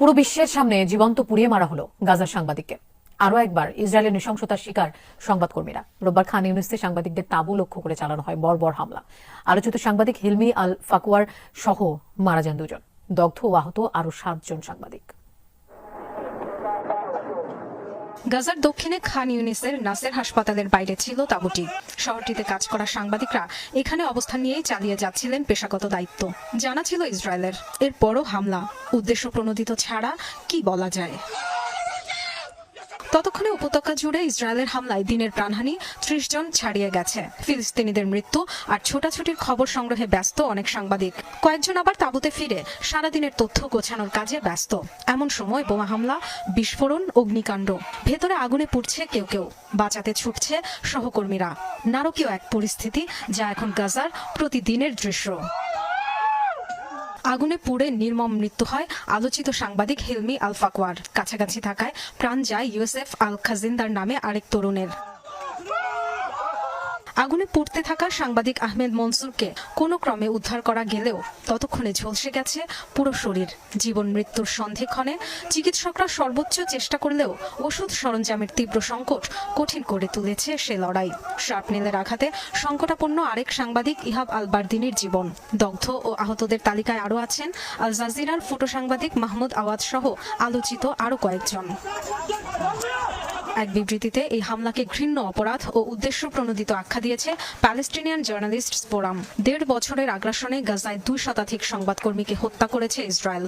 পুরো বিশ্বের সামনে জীবন্ত পুড়িয়ে মারা হলো গাজার সাংবাদিককে। আরও একবার ইসরায়েলের নৃশংসতার শিকার সংবাদকর্মীরা। রোববার খান ইউনিসে সাংবাদিকদের তাঁবু লক্ষ্য করে চালানো হয় বর্বর হামলা। আলোচিত সাংবাদিক হিলমি আল ফাকুয়ার সহ মারা যান দুজন, দগ্ধ ও আহত আরও 7 জন সাংবাদিক। গাজার দক্ষিণে খান ইউনিসের নাসের হাসপাতালের বাইরে ছিল তাঁবুটি। শহরটিতে কাজ করা সাংবাদিকরা এখানে অবস্থান নিয়েই চালিয়ে যাচ্ছিলেন পেশাগত দায়িত্ব। জানা ছিল ইসরায়েলের, এরপরও হামলা উদ্দেশ্য প্রণোদিত ছাড়া কি বলা যায়। ততক্ষণে উপত্যকা জুড়ে ইসরায়েলের হামলায় দিনের প্রাণহানি 30 জন ছাড়িয়ে গেছে। ফিলিস্তিনিদের মৃত্যু আর ছোটাছুটির খবর সংগ্রহে ব্যস্ত অনেক সাংবাদিক। কয়েকজন আবার তাঁবুতে ফিরে সারাদিনের তথ্য গোছানোর কাজে ব্যস্ত। এমন সময় বোমা হামলা, বিস্ফোরণ, অগ্নিকাণ্ড। ভেতরে আগুনে পুড়ছে কেউ কেউ, বাঁচাতে ছুটছে সহকর্মীরা। নারকীয় এক পরিস্থিতি, যা এখন গাজার প্রতিদিনের দৃশ্য। আগুনে পুড়ে নির্মম মৃত্যু হয় আলোচিত সাংবাদিক হিলমি আল ফাকুয়ার। কাছাকাছি থাকায় প্রাণ যায় ইউসেফ আল খাজিন্দার নামে আরেক তরুণের। আগুনে পুড়তে থাকা সাংবাদিক আহমেদ মনসুরকে কোনো ক্রমে উদ্ধার করা গেলেও ততক্ষণে ঝলসে গেছে পুরো শরীর। জীবন মৃত্যুর সন্ধিক্ষণে চিকিৎসকরা সর্বোচ্চ চেষ্টা করলেও ওষুধ সরঞ্জামের তীব্র সংকট কঠিন করে তুলেছে সে লড়াই। শার্পনেলের আঘাতে সংকটাপন্ন আরেক সাংবাদিক ইহাব আল বারদিনির জীবন। দগ্ধ ও আহতদের তালিকায় আরও আছেন আল জাজিরার ফটো সাংবাদিক মাহমুদ আওয়াজ সহ আলোচিত আরও কয়েকজন। এক বিবৃতিতে এই হামলাকে ঘৃণ্য অপরাধ ও উদ্দেশ্য প্রণোদিত আখ্যা দিয়েছে প্যালেস্টিনিয়ান জার্নালিস্টস ফোরাম। 1.5 বছরের আগ্রাসনে গাজায় 2 শতাধিক সংবাদকর্মীকে হত্যা করেছে ইসরায়েল।